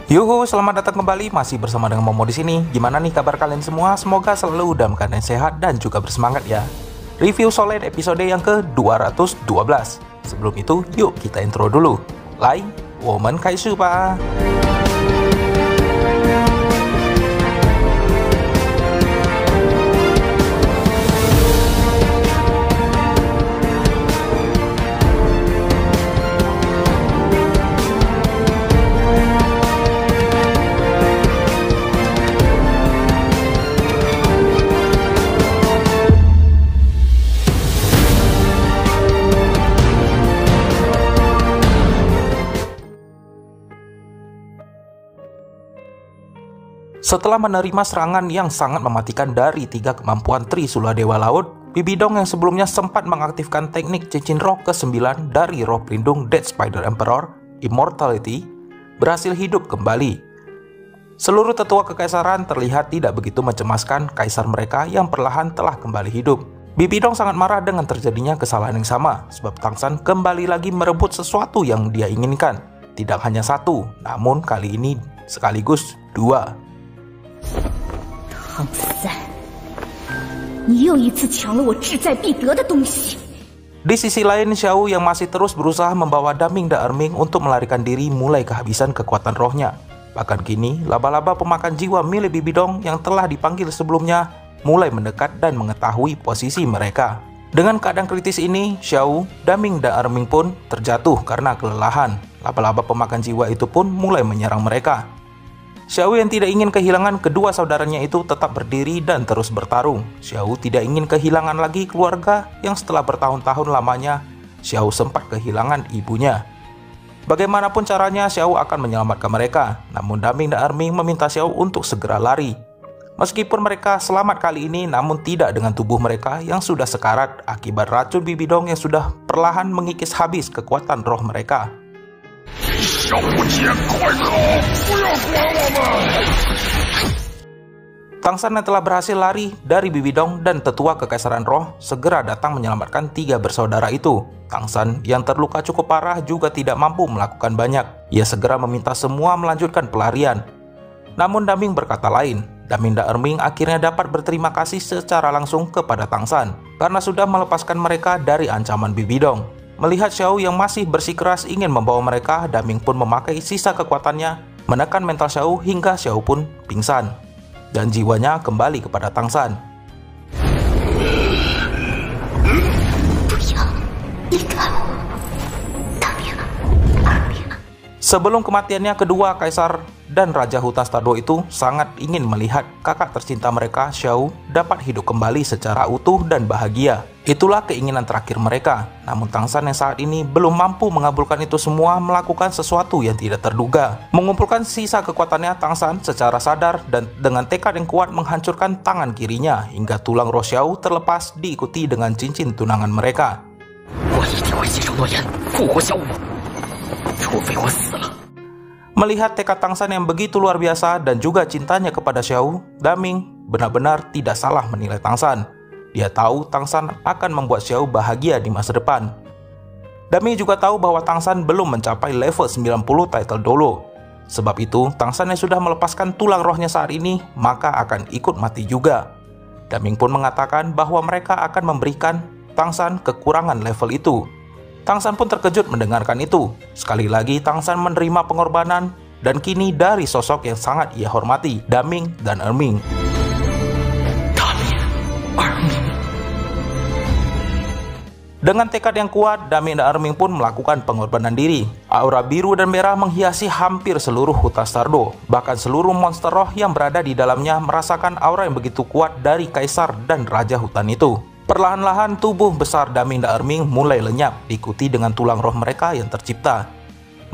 Yuhu, selamat datang kembali, masih bersama dengan Momo di sini. Gimana nih kabar kalian semua? Semoga selalu dalam keadaan sehat dan juga bersemangat ya. Review Solid episode yang ke-212. Sebelum itu, yuk kita intro dulu. Lai, woman kaisu pa. Setelah menerima serangan yang sangat mematikan dari 3 kemampuan Trisula Dewa Laut, Bibidong yang sebelumnya sempat mengaktifkan teknik cincin roh ke-9 dari roh pelindung Dead Spider Emperor, Immortality, berhasil hidup kembali. Seluruh tetua kekaisaran terlihat tidak begitu mencemaskan kaisar mereka yang perlahan telah kembali hidup. Bibidong sangat marah dengan terjadinya kesalahan yang sama, sebab Tangsan kembali lagi merebut sesuatu yang dia inginkan. Tidak hanya satu, namun kali ini sekaligus 2. 唐三，你又一次抢了我志在必得的东西。 Di sisi lain, Xiao yang masih terus berusaha membawa Daming dan Erming untuk melarikan diri mulai kehabisan kekuatan rohnya. Bahkan kini, laba-laba pemakan jiwa milik Bibidong yang telah dipanggil sebelumnya mulai mendekat dan mengetahui posisi mereka. Dengan keadaan kritis ini, Xiao, Daming dan Erming pun terjatuh karena kelelahan. Laba-laba pemakan jiwa itu pun mulai menyerang mereka. Xiao yang tidak ingin kehilangan kedua saudaranya itu tetap berdiri dan terus bertarung. Xiao tidak ingin kehilangan lagi keluarga yang setelah bertahun-tahun lamanya Xiao sempat kehilangan ibunya. Bagaimanapun caranya Xiao akan menyelamatkan mereka, namun Daming dan Erming meminta Xiao untuk segera lari. Meskipun mereka selamat kali ini, namun tidak dengan tubuh mereka yang sudah sekarat akibat racun Bibidong yang sudah perlahan mengikis habis kekuatan roh mereka. Tangsan yang telah berhasil lari dari Bibidong dan tetua kekaisaran roh segera datang menyelamatkan 3 bersaudara itu. Tangsan yang terluka cukup parah juga tidak mampu melakukan banyak. Ia segera meminta semua melanjutkan pelarian. Namun Daming berkata lain. Daming dan Erming akhirnya dapat berterima kasih secara langsung kepada Tangsan karena sudah melepaskan mereka dari ancaman Bibidong. Melihat Xiao yang masih bersikeras ingin membawa mereka, Daming pun memakai sisa kekuatannya menekan mental Xiao hingga Xiao pun pingsan dan jiwanya kembali kepada Tangsan. Sebelum kematiannya, kedua kaisar dan Raja Hutan Stardo itu sangat ingin melihat kakak tercinta mereka, Xiao, dapat hidup kembali secara utuh dan bahagia. Itulah keinginan terakhir mereka. Namun Tangsan yang saat ini belum mampu mengabulkan itu semua melakukan sesuatu yang tidak terduga. Mengumpulkan sisa kekuatannya, Tangsan secara sadar dan dengan tekad yang kuat menghancurkan tangan kirinya hingga tulang roh Xiao terlepas diikuti dengan cincin tunangan mereka. Melihat tekad Tangsan yang begitu luar biasa dan juga cintanya kepada Xiao, Daming benar-benar tidak salah menilai Tangsan. Dia tahu Tangsan akan membuat Xiao bahagia di masa depan. Daming juga tahu bahwa Tangsan belum mencapai level 90 title Dolo. Sebab itu, Tangsan yang sudah melepaskan tulang rohnya saat ini, maka akan ikut mati juga. Daming pun mengatakan bahwa mereka akan memberikan Tangsan kekurangan level itu. Tangsan pun terkejut mendengarkan itu. Sekali lagi Tangsan menerima pengorbanan dan kini dari sosok yang sangat ia hormati, Daming dan Erming. Dengan tekad yang kuat, Daming dan Erming pun melakukan pengorbanan diri. Aura biru dan merah menghiasi hampir seluruh hutan Stardo. Bahkan seluruh monster roh yang berada di dalamnya merasakan aura yang begitu kuat dari kaisar dan raja hutan itu. Perlahan-lahan tubuh besar Daming dan Erming mulai lenyap, diikuti dengan tulang roh mereka yang tercipta.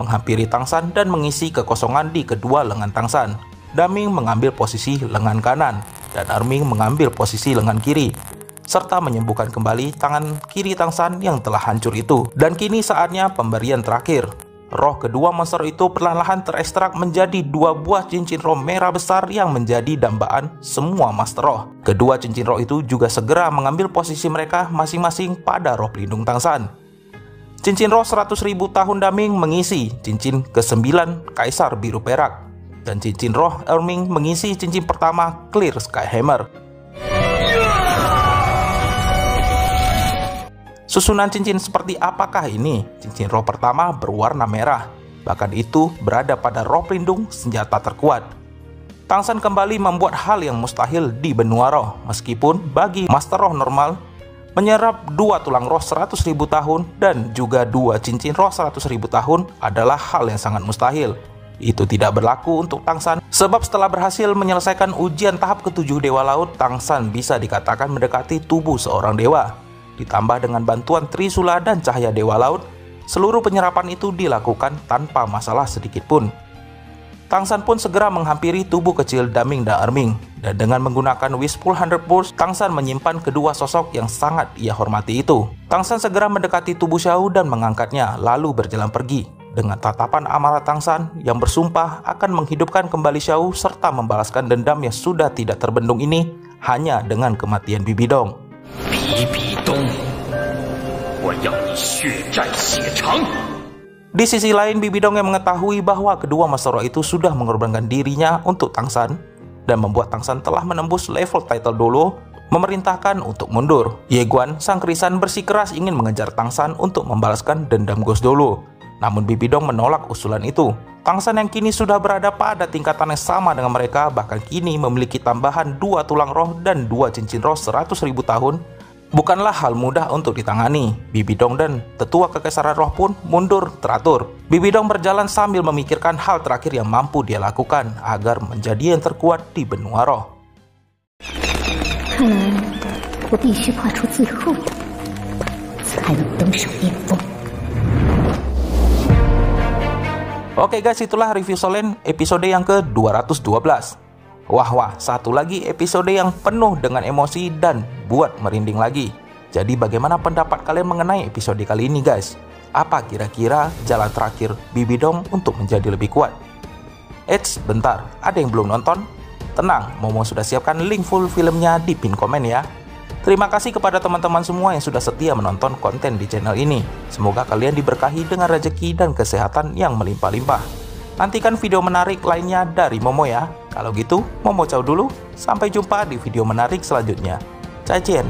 menghampiri Tangsan dan mengisi kekosongan di kedua lengan Tangsan. Daming mengambil posisi lengan kanan dan Erming mengambil posisi lengan kiri, serta menyembuhkan kembali tangan kiri Tangsan yang telah hancur itu. Dan kini saatnya pemberian terakhir. Roh kedua monster itu perlahan-lahan terekstrak menjadi 2 buah cincin roh merah besar yang menjadi dambaan semua master roh. Kedua cincin roh itu juga segera mengambil posisi mereka masing-masing pada roh pelindung Tangsan. Cincin roh 100.000 tahun Daming mengisi cincin ke-9 Kaisar Biru Perak, dan cincin roh Erming mengisi cincin pertama Clear Sky Hammer. Susunan cincin seperti apakah ini? Cincin roh pertama berwarna merah, bahkan itu berada pada roh pelindung senjata terkuat. Tangsan kembali membuat hal yang mustahil di benua roh, meskipun bagi master roh normal, menyerap 2 tulang roh 100.000 tahun dan juga 2 cincin roh 100.000 tahun adalah hal yang sangat mustahil. Itu tidak berlaku untuk Tangsan, sebab setelah berhasil menyelesaikan ujian tahap ke-7 Dewa Laut, Tangsan bisa dikatakan mendekati tubuh seorang dewa. Ditambah dengan bantuan Trisula dan cahaya Dewa Laut, seluruh penyerapan itu dilakukan tanpa masalah sedikit pun. Tangsan pun segera menghampiri tubuh kecil Daming dan Erming, dan dengan menggunakan Wishful 100 Burst, Tangsan menyimpan kedua sosok yang sangat ia hormati itu. Tangsan segera mendekati tubuh Xiao dan mengangkatnya, lalu berjalan pergi. Dengan tatapan amarah Tangsan yang bersumpah akan menghidupkan kembali Xiao serta membalaskan dendam yang sudah tidak terbendung ini hanya dengan kematian Bibi Dong. Di sisi lain, Bibi Dong yang mengetahui bahwa kedua master roh itu sudah mengorbankan dirinya untuk Tangsan dan membuat Tangsan telah menembus level title dulu, memerintahkan untuk mundur. Ye Guan, sang krisan, bersikeras ingin mengejar Tangsan untuk membalaskan dendam Ghost dulu. Namun Bibi Dong menolak usulan itu. Tangsan yang kini sudah berada pada tingkatan yang sama dengan mereka, bahkan kini memiliki tambahan 2 tulang roh dan 2 cincin roh 100.000 tahun, bukanlah hal mudah untuk ditangani. Bibi Dong dan tetua kekaisaran roh pun mundur teratur. Bibi Dong berjalan sambil memikirkan hal terakhir yang mampu dia lakukan agar menjadi yang terkuat di benua roh. Oke guys, itulah review Solen episode yang ke-212. Wah, satu lagi episode yang penuh dengan emosi dan buat merinding lagi. Jadi bagaimana pendapat kalian mengenai episode kali ini guys? Apa kira-kira jalan terakhir Bibi Dong untuk menjadi lebih kuat? Eits, bentar, ada yang belum nonton? Tenang, Momo sudah siapkan link full filmnya di pin komen ya. Terima kasih kepada teman-teman semua yang sudah setia menonton konten di channel ini. Semoga kalian diberkahi dengan rezeki dan kesehatan yang melimpah-limpah. Nantikan video menarik lainnya dari Momo ya. Kalau gitu, Momo ciao dulu. Sampai jumpa di video menarik selanjutnya. Zaijian.